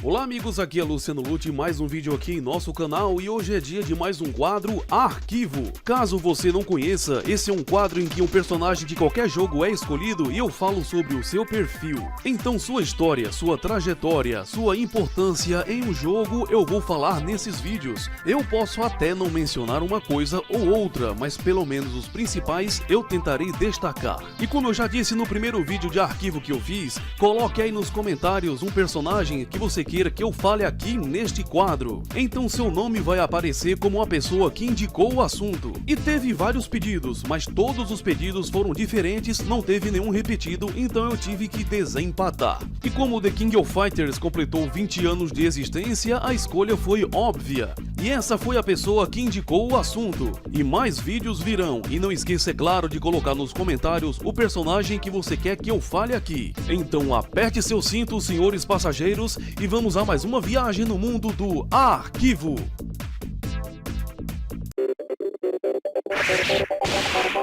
Olá amigos, aqui é Luciano Lute, mais um vídeo aqui em nosso canal e hoje é dia de mais um quadro Arquivo. Caso você não conheça, esse é um quadro em que um personagem de qualquer jogo é escolhido e eu falo sobre o seu perfil. Então sua história, sua trajetória, sua importância em um jogo eu vou falar nesses vídeos. Eu posso até não mencionar uma coisa ou outra, mas pelo menos os principais eu tentarei destacar. E como eu já disse no primeiro vídeo de arquivo que eu fiz, coloque aí nos comentários um personagem que você queira que eu fale aqui neste quadro. Então seu nome vai aparecer como a pessoa que indicou o assunto. E teve vários pedidos, mas todos os pedidos foram diferentes, não teve nenhum repetido, então eu tive que desempatar. E como The King of Fighters completou 20 anos de existência, a escolha foi óbvia. E essa foi a pessoa que indicou o assunto. E mais vídeos virão, e não esqueça, é claro, de colocar nos comentários o personagem que você quer que eu fale aqui. Então aperte seu cinto, senhores passageiros, e vamos a mais uma viagem no mundo do arquivo.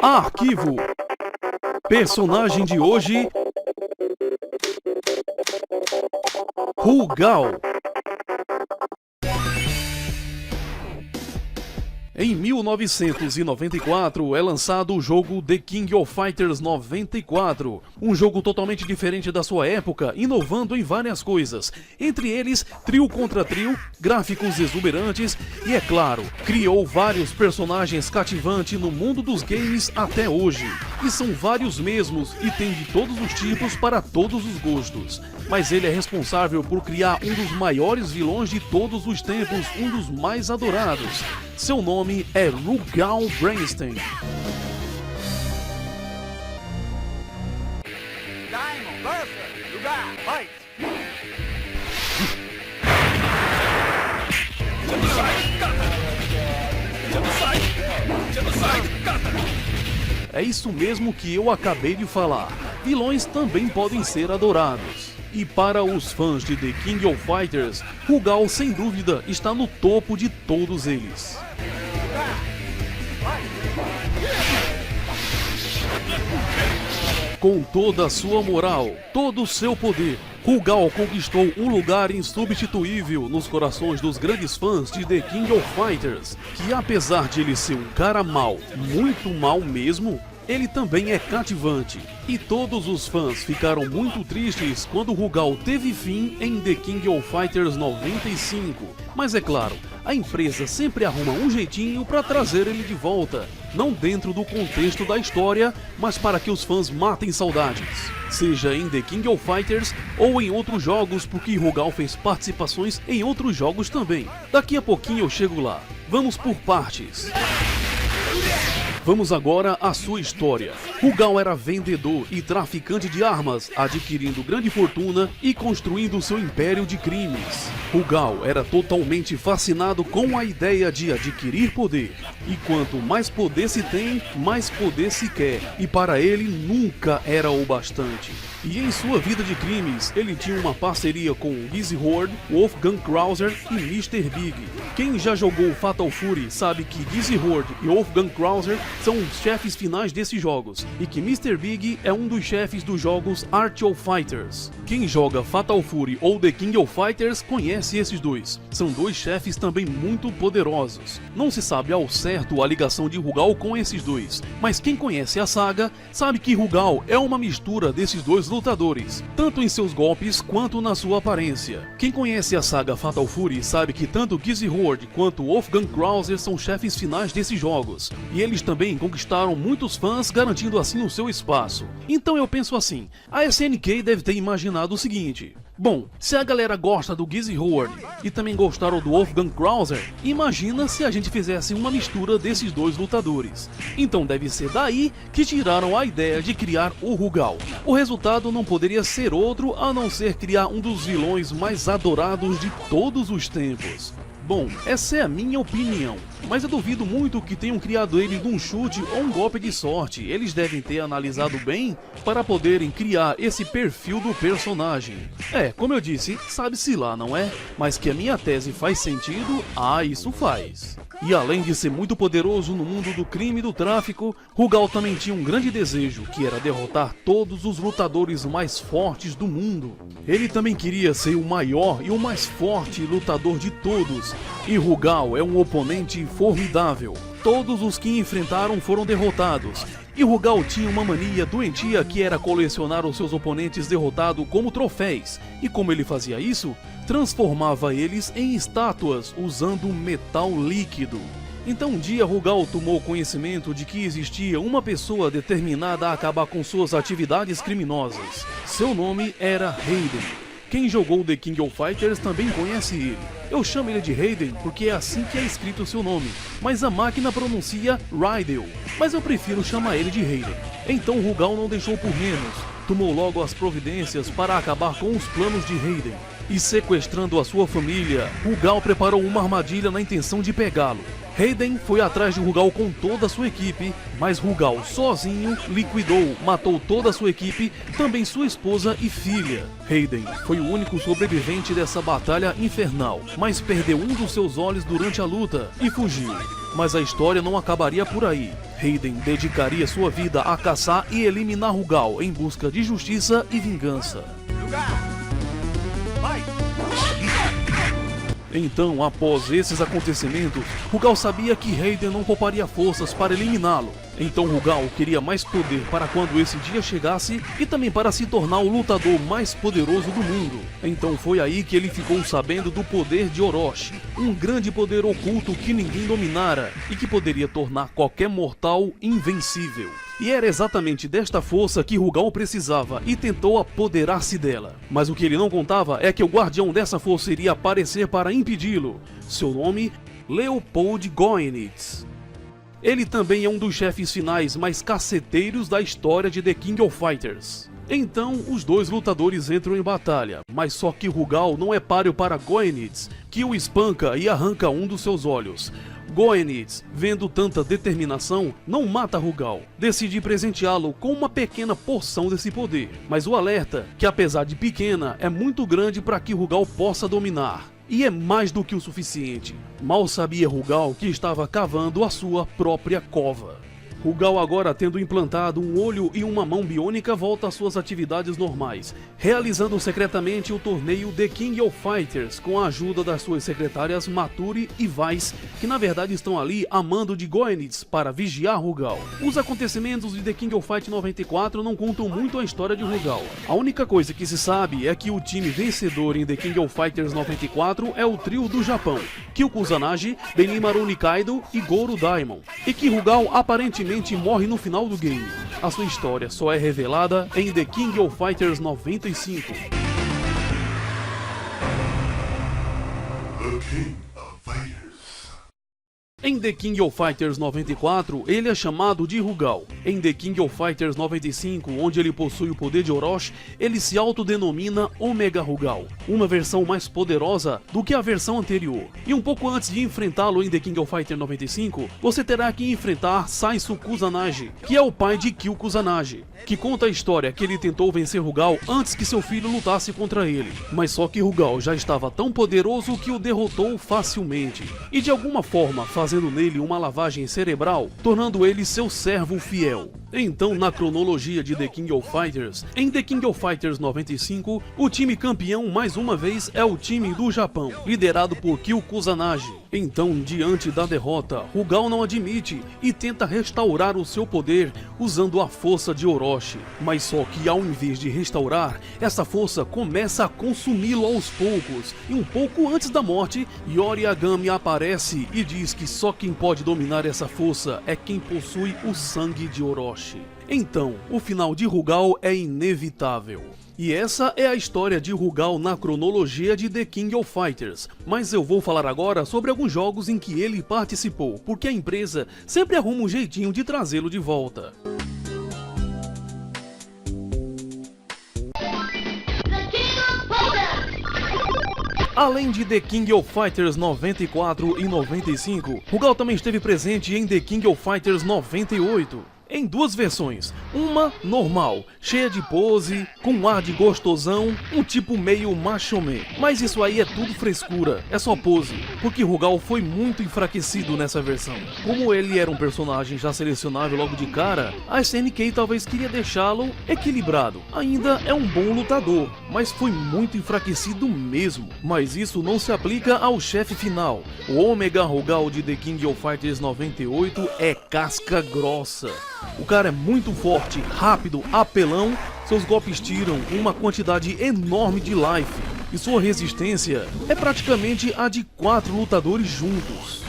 Arquivo. Personagem de hoje: Rugal. Em 1994 é lançado o jogo The King of Fighters 94, um jogo totalmente diferente da sua época, inovando em várias coisas, entre eles trio contra trio, gráficos exuberantes e, é claro, criou vários personagens cativantes no mundo dos games até hoje. E são vários mesmos e tem de todos os tipos para todos os gostos. Mas ele é responsável por criar um dos maiores vilões de todos os tempos, um dos mais adorados. Seu nome é Rugal Brainstein. É isso mesmo que eu acabei de falar. Vilões também podem ser adorados. E para os fãs de The King of Fighters, Rugal sem dúvida está no topo de todos eles. Com toda a sua moral, todo o seu poder, Rugal conquistou um lugar insubstituível nos corações dos grandes fãs de The King of Fighters, que apesar de ele ser um cara mau, muito mau mesmo, ele também é cativante. E todos os fãs ficaram muito tristes quando Rugal teve fim em The King of Fighters 95. Mas é claro, a empresa sempre arruma um jeitinho para trazer ele de volta. Não dentro do contexto da história, mas para que os fãs matem saudades. Seja em The King of Fighters ou em outros jogos, porque Rugal fez participações em outros jogos também. Daqui a pouquinho eu chego lá. Vamos por partes. Vamos agora à sua história. Rugal era vendedor e traficante de armas, adquirindo grande fortuna e construindo seu império de crimes. Rugal era totalmente fascinado com a ideia de adquirir poder. E quanto mais poder se tem, mais poder se quer. E para ele nunca era o bastante. E em sua vida de crimes, ele tinha uma parceria com Gizzy Horde, Wolfgang Krauser e Mr. Big. Quem já jogou Fatal Fury sabe que Gizzy Horde e Wolfgang Krauser são os chefes finais desses jogos, e que Mr. Big é um dos chefes dos jogos Art of Fighters. Quem joga Fatal Fury ou The King of Fighters conhece esses dois. São dois chefes também muito poderosos. Não se sabe ao certo a ligação de Rugal com esses dois, mas quem conhece a saga sabe que Rugal é uma mistura desses dois lutadores, tanto em seus golpes quanto na sua aparência. Quem conhece a saga Fatal Fury sabe que tanto Gizzy Horde quanto Wolfgang Krauser são chefes finais desses jogos, e eles também conquistaram muitos fãs, garantindo assim o seu espaço. Então eu penso assim, a SNK deve ter imaginado o seguinte: bom, se a galera gosta do Gizzy Horde e também gostaram do Wolfgang Krauser, imagina se a gente fizesse uma mistura desses dois lutadores. Então deve ser daí que tiraram a ideia de criar o Rugal. O resultado não poderia ser outro a não ser criar um dos vilões mais adorados de todos os tempos. Bom, essa é a minha opinião. mas eu duvido muito que tenham criado ele de um chute ou um golpe de sorte. Eles devem ter analisado bem para poderem criar esse perfil do personagem. Como eu disse, sabe-se lá, não é? Mas que a minha tese faz sentido, isso faz. E além de ser muito poderoso no mundo do crime e do tráfico, Rugal também tinha um grande desejo, que era derrotar todos os lutadores mais fortes do mundo. Ele também queria ser o maior e o mais forte lutador de todos, e Rugal é um oponente formidável. Todos os que enfrentaram foram derrotados, e Rugal tinha uma mania doentia que era colecionar os seus oponentes derrotados como troféus. E como ele fazia isso? Transformava eles em estátuas usando metal líquido. Então um dia Rugal tomou conhecimento de que existia uma pessoa determinada a acabar com suas atividades criminosas. Seu nome era Raiden. Quem jogou The King of Fighters também conhece ele. Eu chamo ele de Raiden porque é assim que é escrito o seu nome, mas a máquina pronuncia Raiden, mas eu prefiro chamar ele de Raiden. Então Rugal não deixou por menos, tomou logo as providências para acabar com os planos de Raiden. E sequestrando a sua família, Rugal preparou uma armadilha na intenção de pegá-lo. Raiden foi atrás de Rugal com toda a sua equipe, mas Rugal sozinho liquidou, matou toda a sua equipe, também sua esposa e filha. Raiden foi o único sobrevivente dessa batalha infernal, mas perdeu um dos seus olhos durante a luta e fugiu. Mas a história não acabaria por aí. Raiden dedicaria sua vida a caçar e eliminar Rugal em busca de justiça e vingança. Então, após esses acontecimentos, Rugal sabia que Raiden não pouparia forças para eliminá-lo. Então Rugal queria mais poder para quando esse dia chegasse e também para se tornar o lutador mais poderoso do mundo. Então foi aí que ele ficou sabendo do poder de Orochi, um grande poder oculto que ninguém dominara e que poderia tornar qualquer mortal invencível. E era exatamente desta força que Rugal precisava e tentou apoderar-se dela. Mas o que ele não contava é que o guardião dessa força iria aparecer para impedi-lo. Seu nome, Leopold Goenitz. Ele também é um dos chefes finais mais caceteiros da história de The King of Fighters. Então, os dois lutadores entram em batalha, mas só que Rugal não é páreo para Goenitz, que o espanca e arranca um dos seus olhos. Goenitz, vendo tanta determinação, não mata Rugal. Decide presenteá-lo com uma pequena porção desse poder, mas o alerta que apesar de pequena, é muito grande para que Rugal possa dominar. E é mais do que o suficiente. Mal sabia Rugal que estava cavando a sua própria cova. Rugal, agora tendo implantado um olho e uma mão biônica, volta às suas atividades normais, realizando secretamente o torneio The King of Fighters com a ajuda das suas secretárias Maturi e Weiss, que na verdade estão ali a mando de Goenitz para vigiar Rugal. Os acontecimentos de The King of Fight 94 não contam muito a história de Rugal. A única coisa que se sabe é que o time vencedor em The King of Fighters 94 é o trio do Japão, Kyo Kusanagi, Benimaru Nikaido e Goro Daimon, e que Rugal aparentemente morre no final do game. A sua história só é revelada em The King of Fighters 95. Em The King of Fighters 94, ele é chamado de Rugal. Em The King of Fighters 95, onde ele possui o poder de Orochi, ele se autodenomina Omega Rugal, uma versão mais poderosa do que a versão anterior. E um pouco antes de enfrentá-lo em The King of Fighters 95, você terá que enfrentar Saisu Kusanagi, que é o pai de Kyo Kusanagi, que conta a história que ele tentou vencer Rugal antes que seu filho lutasse contra ele. Mas só que Rugal já estava tão poderoso que o derrotou facilmente, e de alguma forma fazendo nele uma lavagem cerebral, tornando ele seu servo fiel. Então, na cronologia de The King of Fighters, em The King of Fighters 95, o time campeão mais uma vez é o time do Japão, liderado por Kyo Kusanagi. Então, diante da derrota, Rugal não admite e tenta restaurar o seu poder usando a força de Orochi. Mas só que ao invés de restaurar, essa força começa a consumi-lo aos poucos. E um pouco antes da morte, Yori Yagami aparece e diz que só quem pode dominar essa força é quem possui o sangue de Orochi. Então, o final de Rugal é inevitável. E essa é a história de Rugal na cronologia de The King of Fighters, mas eu vou falar agora sobre alguns jogos em que ele participou, porque a empresa sempre arruma um jeitinho de trazê-lo de volta. Além de The King of Fighters 94 e 95, Rugal também esteve presente em The King of Fighters 98. Em duas versões, uma normal, cheia de pose, com um ar de gostosão, um tipo meio machomê. Mas isso aí é tudo frescura, é só pose, porque Rugal foi muito enfraquecido nessa versão. Como ele era um personagem já selecionável logo de cara, a SNK talvez queria deixá-lo equilibrado. Ainda é um bom lutador, mas foi muito enfraquecido mesmo. Mas isso não se aplica ao chefe final. O Omega Rugal de The King of Fighters 98 é casca grossa. O cara é muito forte, rápido, apelão, seus golpes tiram uma quantidade enorme de life e sua resistência é praticamente a de 4 lutadores juntos.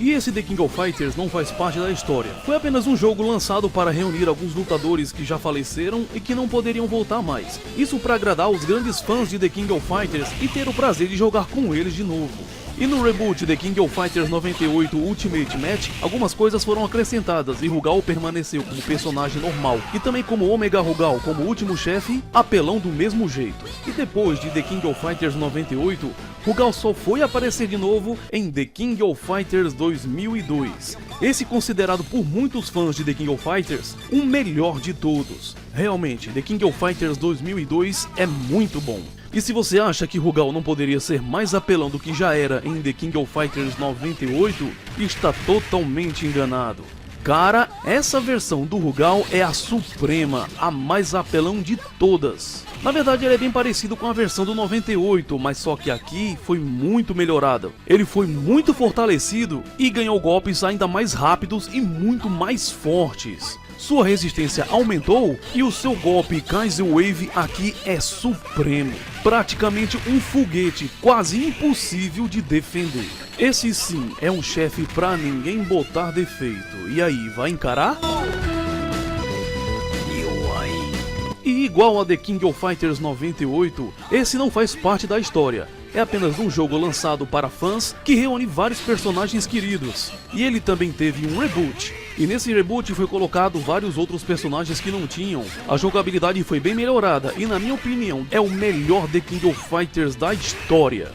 E esse The King of Fighters não faz parte da história. Foi apenas um jogo lançado para reunir alguns lutadores que já faleceram e que não poderiam voltar mais. Isso para agradar os grandes fãs de The King of Fighters e ter o prazer de jogar com eles de novo. E no reboot The King of Fighters 98 Ultimate Match, algumas coisas foram acrescentadas e Rugal permaneceu como personagem normal, e também como Omega Rugal como último chefe, apelão do mesmo jeito. E depois de The King of Fighters 98, Rugal só foi aparecer de novo em The King of Fighters 2002. Esse considerado por muitos fãs de The King of Fighters o melhor de todos. Realmente, The King of Fighters 2002 é muito bom. E se você acha que Rugal não poderia ser mais apelão do que já era em The King of Fighters 98, está totalmente enganado. Cara, essa versão do Rugal é a suprema, a mais apelão de todas. Na verdade, ele é bem parecido com a versão do 98, mas só que aqui foi muito melhorado. Ele foi muito fortalecido e ganhou golpes ainda mais rápidos e muito mais fortes. Sua resistência aumentou e o seu golpe Kaiser Wave aqui é supremo. Praticamente um foguete quase impossível de defender. Esse sim é um chefe pra ninguém botar defeito. E aí, vai encarar? E igual a The King of Fighters 98, esse não faz parte da história. É apenas um jogo lançado para fãs que reúne vários personagens queridos. E ele também teve um reboot. E nesse reboot foi colocado vários outros personagens que não tinham. A jogabilidade foi bem melhorada e, na minha opinião, é o melhor The King of Fighters da história.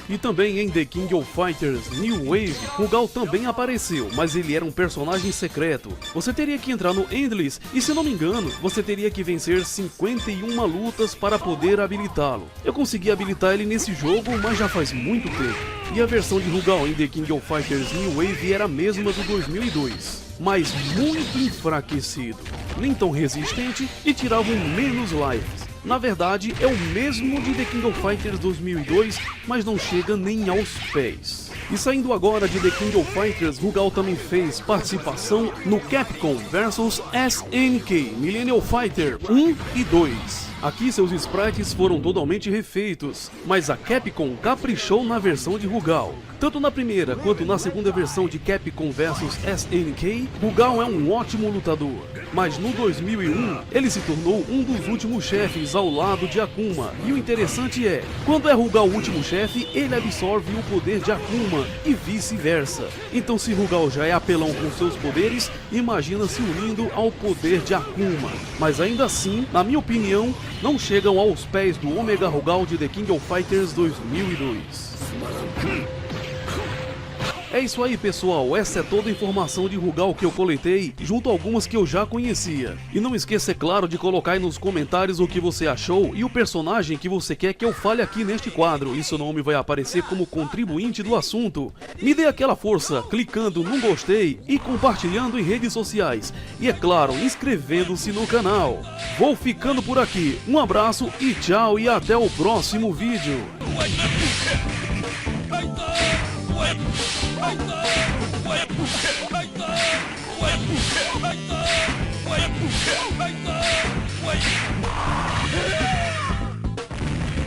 E também em The King of Fighters New Wave, Rugal também apareceu, mas ele era um personagem secreto. Você teria que entrar no Endless e, se não me engano, você teria que vencer 51 lutas para poder habilitá-lo. Eu consegui habilitar ele nesse jogo, mas já faz muito tempo. E a versão de Rugal em The King of Fighters New Wave era a mesma do 2002, mas muito enfraquecido, nem tão resistente e tiravam menos lives. Na verdade, é o mesmo de The King of Fighters 2002, mas não chega nem aos pés. E saindo agora de The King of Fighters, Rugal também fez participação no Capcom vs SNK Millennium Fighter 1 e 2. Aqui seus sprites foram totalmente refeitos, mas a Capcom caprichou na versão de Rugal. Tanto na primeira quanto na segunda versão de Capcom vs SNK, Rugal é um ótimo lutador. Mas no 2001, ele se tornou um dos últimos chefes ao lado de Akuma. E o interessante é, quando é Rugal o último chefe, ele absorve o poder de Akuma e vice-versa. Então se Rugal já é apelão com seus poderes, imagina se unindo ao poder de Akuma. Mas ainda assim, na minha opinião, não chegam aos pés do Omega Rugal de The King of Fighters 2002. É isso aí, pessoal, essa é toda a informação de Rugal que eu coletei, junto a algumas que eu já conhecia. E não esqueça, é claro, de colocar aí nos comentários o que você achou e o personagem que você quer que eu fale aqui neste quadro, e seu nome vai aparecer como contribuinte do assunto. Me dê aquela força, clicando no gostei e compartilhando em redes sociais. E é claro, inscrevendo-se no canal. Vou ficando por aqui, um abraço e tchau, e até o próximo vídeo. Vai,